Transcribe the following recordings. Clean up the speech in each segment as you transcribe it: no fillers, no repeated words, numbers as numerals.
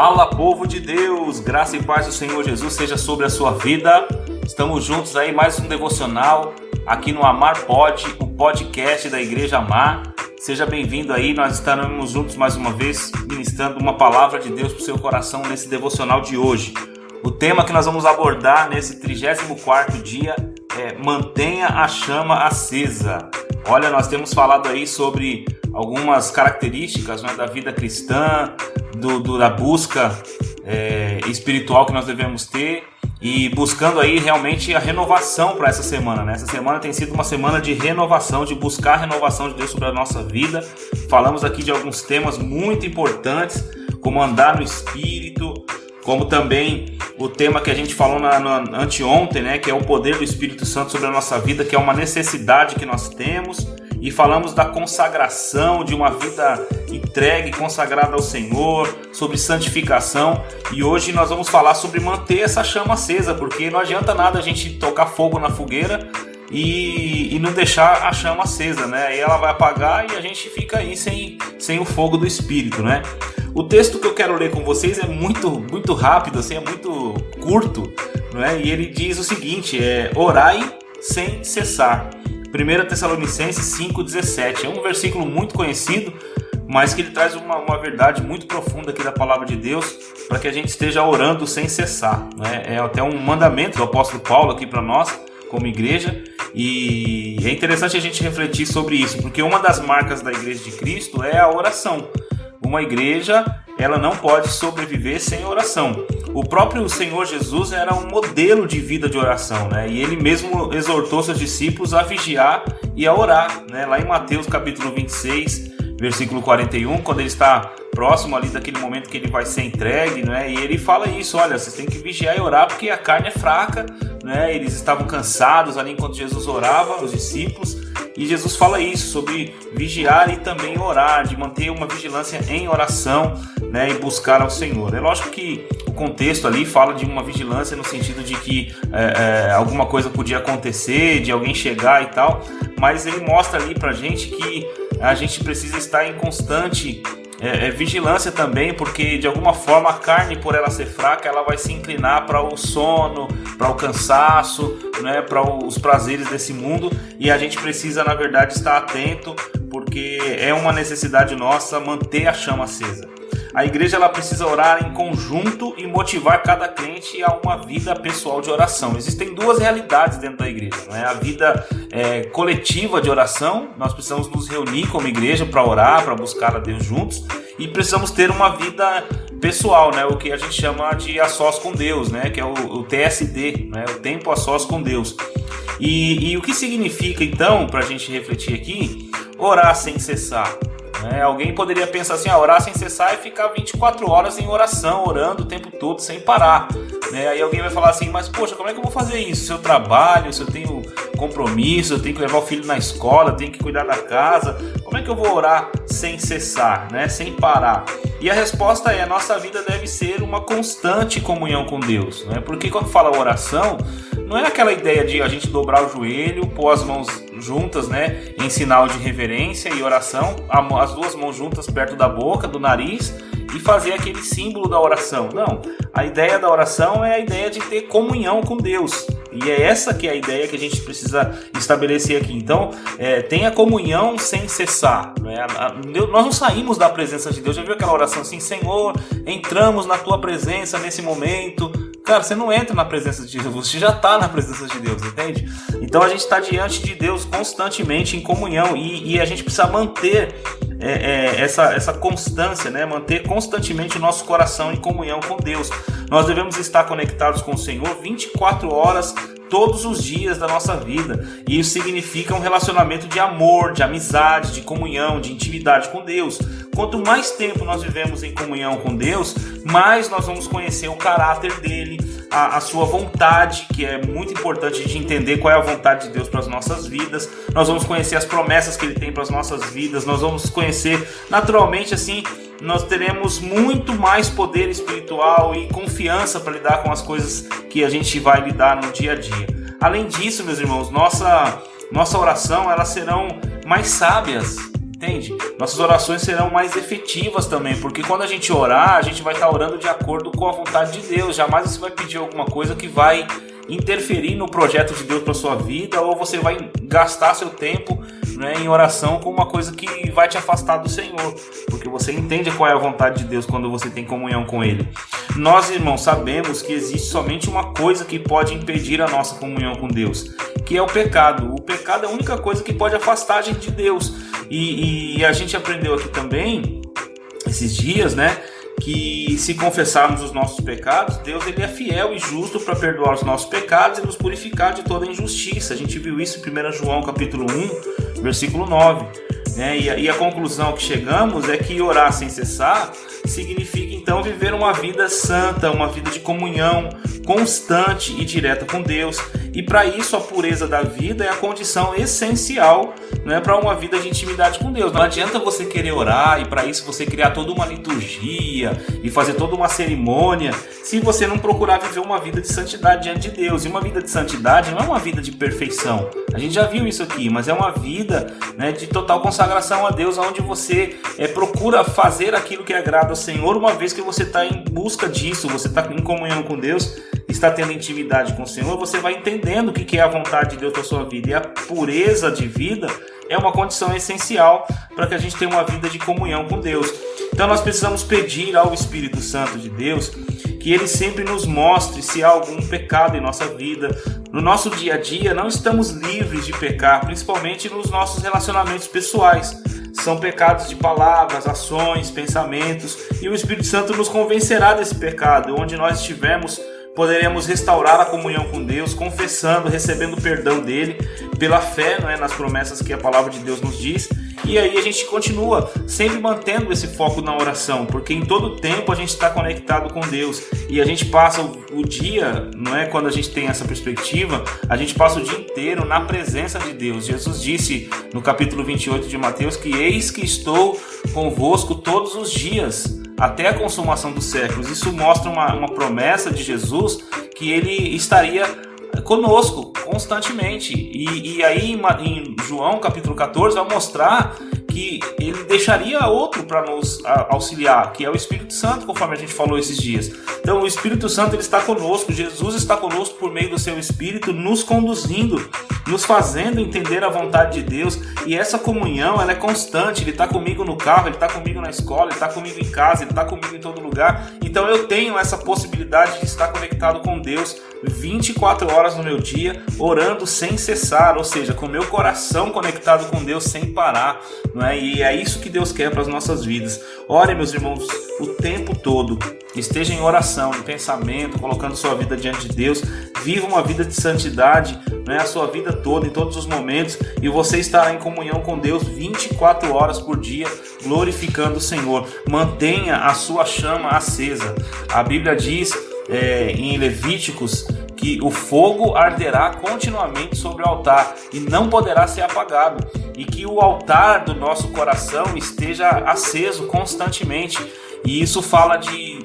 Fala, povo de Deus, graça e paz do Senhor Jesus seja sobre a sua vida. Estamos juntos aí, mais um devocional aqui no Amar Pod, o podcast da Igreja Amar. Seja bem-vindo aí, nós estaremos juntos mais uma vez ministrando uma palavra de Deus para o seu coração nesse devocional de hoje. O tema que nós vamos abordar nesse 34º dia é Mantenha a chama acesa. Olha, nós temos falado aí sobre algumas características, né, da vida cristã, da busca espiritual que nós devemos ter e buscando aí realmente a renovação para essa semana, né? Essa semana tem sido uma semana de renovação, de buscar a renovação de Deus sobre a nossa vida. Falamos aqui de alguns temas muito importantes, como andar no Espírito, como também o tema que a gente falou anteontem, né, que é o poder do Espírito Santo sobre a nossa vida, que é uma necessidade que nós temos. E falamos da consagração, de uma vida entregue, consagrada ao Senhor, sobre santificação. E hoje nós vamos falar sobre manter essa chama acesa, porque não adianta nada a gente tocar fogo na fogueira e não deixar a chama acesa, né? Aí ela vai apagar e a gente fica aí sem o fogo do Espírito, né? O texto que eu quero ler com vocês é muito rápido, assim, é muito curto, né? E ele diz o seguinte, orai sem cessar. 1 Tessalonicenses 5,17, é um versículo muito conhecido, mas que ele traz uma verdade muito profunda aqui da palavra de Deus, para que a gente esteja orando sem cessar, né? É até um mandamento do apóstolo Paulo aqui para nós, como igreja, e é interessante a gente refletir sobre isso, porque uma das marcas da igreja de Cristo é a oração. Uma igreja, ela não pode sobreviver sem oração. O próprio Senhor Jesus era um modelo de vida de oração, né? E ele mesmo exortou seus discípulos a vigiar e a orar, né? Lá em Mateus capítulo 26, versículo 41, quando ele está próximo ali daquele momento que ele vai ser entregue, né? E ele fala isso, olha, vocês têm que vigiar e orar porque a carne é fraca, né? Eles estavam cansados ali enquanto Jesus orava, os discípulos. E Jesus fala isso, sobre vigiar e também orar, de manter uma vigilância em oração, né, e buscar ao Senhor. É lógico que o contexto ali fala de uma vigilância no sentido de que alguma coisa podia acontecer, de alguém chegar e tal, mas ele mostra ali pra gente que a gente precisa estar em constante vigilância também, porque de alguma forma a carne, por ela ser fraca, ela vai se inclinar para o sono, para o cansaço, né, para os prazeres desse mundo, e a gente precisa, na verdade, estar atento, porque é uma necessidade nossa manter a chama acesa. A igreja, ela precisa orar em conjunto e motivar cada crente a uma vida pessoal de oração. Existem duas realidades dentro da igreja, né? A vida coletiva de oração, nós precisamos nos reunir como igreja para orar, para buscar a Deus juntos, e precisamos ter uma vida pessoal, né? O que a gente chama de a sós com Deus, né? Que é o TSD, né? O tempo a sós com Deus. E o que significa, então, para a gente refletir aqui, orar sem cessar? Alguém poderia pensar assim, orar sem cessar é ficar 24 horas em oração, orando o tempo todo, sem parar, né? Aí alguém vai falar assim, mas poxa, como é que eu vou fazer isso? Se eu trabalho, se eu tenho compromisso, eu tenho que levar o filho na escola, eu tenho que cuidar da casa, como é que eu vou orar sem cessar, né? Sem parar? E a resposta é, a nossa vida deve ser uma constante comunhão com Deus, né? Porque quando fala oração, não é aquela ideia de a gente dobrar o joelho, pôr as mãos juntas, né, em sinal de reverência e oração, as duas mãos juntas perto da boca, do nariz, e fazer aquele símbolo da oração. Não, a ideia da oração é a ideia de ter comunhão com Deus. E é essa que é a ideia que a gente precisa estabelecer aqui. Então, tenha comunhão sem cessar, né? Nós não saímos da presença de Deus. Já viu aquela oração assim, Senhor, entramos na tua presença nesse momento. Cara, você não entra na presença de Deus, você já está na presença de Deus, entende? Então a gente está diante de Deus constantemente em comunhão e a gente precisa manter essa constância, né? Manter constantemente o nosso coração em comunhão com Deus. Nós devemos estar conectados com o Senhor 24 horas todos os dias da nossa vida, e isso significa um relacionamento de amor, de amizade, de comunhão, de intimidade com Deus. Quanto mais tempo nós vivemos em comunhão com Deus, mais nós vamos conhecer o caráter dele, a sua vontade, que é muito importante de entender qual é a vontade de Deus para as nossas vidas. Nós vamos conhecer as promessas que ele tem para as nossas vidas, nós vamos conhecer naturalmente assim, nós teremos muito mais poder espiritual e confiança para lidar com as coisas que a gente vai lidar no dia a dia. Além disso, meus irmãos, nossa oração, elas serão mais sábias Entende? Nossas orações serão mais efetivas também, porque quando a gente orar, a gente vai estar orando de acordo com a vontade de Deus. Jamais você vai pedir alguma coisa que vai interferir no projeto de Deus para sua vida, ou você vai gastar seu tempo, né, em oração com uma coisa que vai te afastar do Senhor, porque você entende qual é a vontade de Deus quando você tem comunhão com Ele. Nós, irmãos, sabemos que existe somente uma coisa que pode impedir a nossa comunhão com Deus, que é o pecado. O pecado é a única coisa que pode afastar a gente de Deus. E a gente aprendeu aqui também, esses dias, né, que se confessarmos os nossos pecados, Deus ele é fiel e justo para perdoar os nossos pecados e nos purificar de toda injustiça. A gente viu isso em 1 João capítulo 1, versículo 9. E a conclusão que chegamos é que orar sem cessar significa então viver uma vida santa, uma vida de comunhão constante e direta com Deus. E para isso a pureza da vida é a condição essencial, né, para uma vida de intimidade com Deus. Não adianta você querer orar e para isso você criar toda uma liturgia e fazer toda uma cerimônia se você não procurar viver uma vida de santidade diante de Deus. E uma vida de santidade não é uma vida de perfeição. A gente já viu isso aqui, mas é uma vida, né, de total consagração a Deus, onde você procura fazer aquilo que agrada ao Senhor, uma vez que você está em busca disso, você está em comunhão com Deus, está tendo intimidade com o Senhor, você vai entendendo o que é a vontade de Deus para a sua vida. E a pureza de vida é uma condição essencial para que a gente tenha uma vida de comunhão com Deus. Então nós precisamos pedir ao Espírito Santo de Deus que Ele sempre nos mostre se há algum pecado em nossa vida. No nosso dia a dia não estamos livres de pecar, principalmente nos nossos relacionamentos pessoais. São pecados de palavras, ações, pensamentos, e o Espírito Santo nos convencerá desse pecado. Onde nós estivermos, poderemos restaurar a comunhão com Deus, confessando, recebendo o perdão dele, pela fé, não é, nas promessas que a palavra de Deus nos diz. E aí a gente continua sempre mantendo esse foco na oração, porque em todo tempo a gente está conectado com Deus. E a gente passa o dia, não é, quando a gente tem essa perspectiva, a gente passa o dia inteiro na presença de Deus. Jesus disse no capítulo 28 de Mateus que eis que estou convosco todos os dias, até a consumação dos séculos. Isso mostra uma promessa de Jesus que Ele estaria conosco constantemente. E aí em João capítulo 14 vai mostrar que Ele deixaria outro para nos auxiliar, que é o Espírito Santo, conforme a gente falou esses dias. Então o Espírito Santo ele está conosco, Jesus está conosco por meio do seu Espírito, nos conduzindo, nos fazendo entender a vontade de Deus. E essa comunhão ela é constante. Ele está comigo no carro, Ele está comigo na escola, Ele está comigo em casa, Ele está comigo em todo lugar. Então eu tenho essa possibilidade de estar conectado com Deus 24 horas no meu dia, orando sem cessar, ou seja, com o meu coração conectado com Deus sem parar, não é? E é isso que Deus quer para as nossas vidas. Ore, meus irmãos, o tempo todo. Esteja em oração, em pensamento, colocando sua vida diante de Deus. Viva uma vida de santidade, não é? A sua vida toda, em todos os momentos, e você estará em comunhão com Deus 24 horas por dia, glorificando o Senhor. Mantenha a sua chama acesa. A Bíblia diz em Levíticos que o fogo arderá continuamente sobre o altar e não poderá ser apagado, e que o altar do nosso coração esteja aceso constantemente. E isso fala de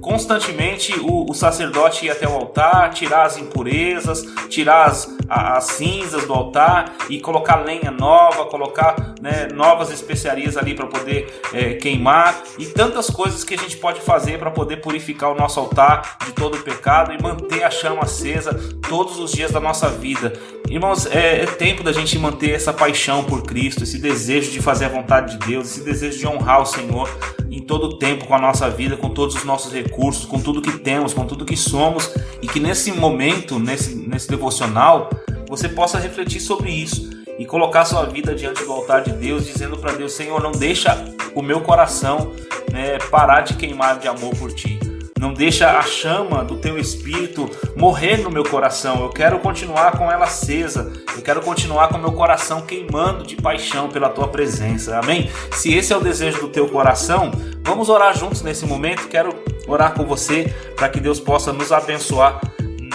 constantemente o sacerdote ir até o altar, tirar as impurezas, tirar as cinzas do altar e colocar lenha nova, colocar, né, novas especiarias ali para poder queimar, e tantas coisas que a gente pode fazer para poder purificar o nosso altar de todo o pecado e manter a chama acesa todos os dias da nossa vida. Irmãos, é tempo da gente manter essa paixão por Cristo, esse desejo de fazer a vontade de Deus, esse desejo de honrar o Senhor em todo o tempo com a nossa vida, com todos os nossos recursos, com tudo que temos, com tudo que somos, e que nesse momento, nesse devocional, você possa refletir sobre isso e colocar sua vida diante do altar de Deus, dizendo para Deus: Senhor, não deixa o meu coração, né, parar de queimar de amor por Ti. Não deixa a chama do Teu Espírito morrer no meu coração. Eu quero continuar com ela acesa. Eu quero continuar com o meu coração queimando de paixão pela Tua presença. Amém? Se esse é o desejo do teu coração, vamos orar juntos nesse momento. Quero orar com você para que Deus possa nos abençoar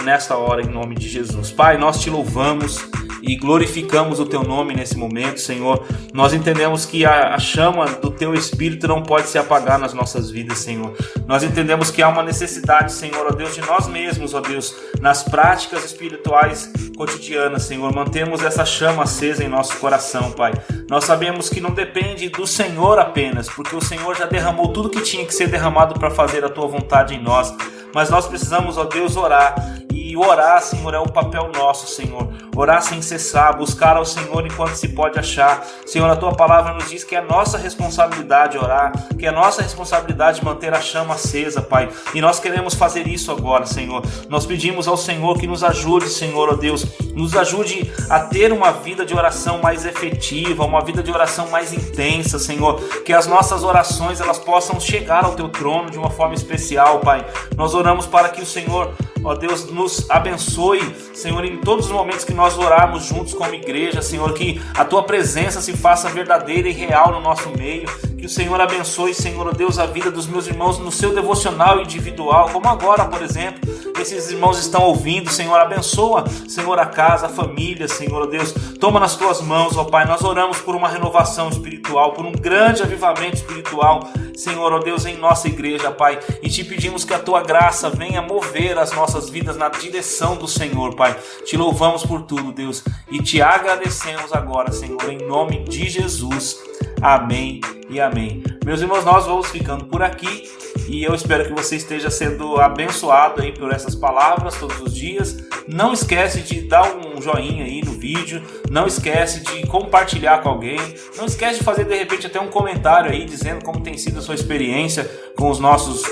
nesta hora, em nome de Jesus. Pai, nós te louvamos e glorificamos o teu nome nesse momento, Senhor. Nós entendemos que a chama do teu Espírito não pode se apagar nas nossas vidas, Senhor. Nós entendemos que há uma necessidade, Senhor, ó Deus, de nós mesmos, ó Deus, nas práticas espirituais cotidianas, Senhor. Mantemos essa chama acesa em nosso coração, Pai. Nós sabemos que não depende do Senhor apenas, porque o Senhor já derramou tudo que tinha que ser derramado para fazer a tua vontade em nós. Mas nós precisamos, ó Deus, orar. E orar, Senhor, é o papel nosso, Senhor. Orar sem cessar, buscar ao Senhor enquanto se pode achar. Senhor, a tua palavra nos diz que é nossa responsabilidade orar, que é nossa responsabilidade manter a chama acesa, Pai. E nós queremos fazer isso agora, Senhor. Nós pedimos ao Senhor que nos ajude, Senhor, ó Deus, nos ajude a ter uma vida de oração mais efetiva, uma vida de oração mais intensa, Senhor. Que as nossas orações, elas possam chegar ao teu trono de uma forma especial, Pai. Nós oramos para que o Senhor, ó Deus, nos abençoe, Senhor, em todos os momentos que nós orarmos juntos como igreja, Senhor, que a tua presença se faça verdadeira e real no nosso meio, que o Senhor abençoe, Senhor, ó Deus, a vida dos meus irmãos no seu devocional individual, como agora, por exemplo, esses irmãos estão ouvindo, Senhor, abençoa, Senhor, a casa, a família, Senhor, ó Deus, toma nas tuas mãos, ó Pai, nós oramos por uma renovação espiritual, por um grande avivamento espiritual, Senhor, ó Deus, em nossa igreja, Pai, e te pedimos que a tua graça venha mover as nossas vidas na direção do Senhor, Pai. Te louvamos por tudo, Deus, e te agradecemos agora, Senhor, em nome de Jesus. Amém e amém. Meus irmãos, nós vamos ficando por aqui e eu espero que você esteja sendo abençoado aí por essas palavras todos os dias. Não esquece de dar um joinha aí no vídeo, não esquece de compartilhar com alguém, não esquece de fazer de repente até um comentário aí dizendo como tem sido a sua experiência com os nossos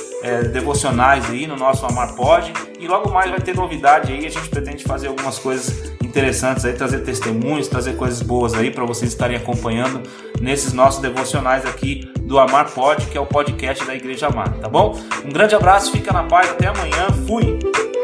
devocionais aí no nosso Amar Pod, e logo mais vai ter novidade aí, a gente pretende fazer algumas coisas interessantes aí, trazer testemunhos, trazer coisas boas aí para vocês estarem acompanhando nesses nossos devocionais aqui do Amar Pod, que é o podcast da Igreja Amar, tá bom? Um grande abraço, fica na paz, até amanhã, fui!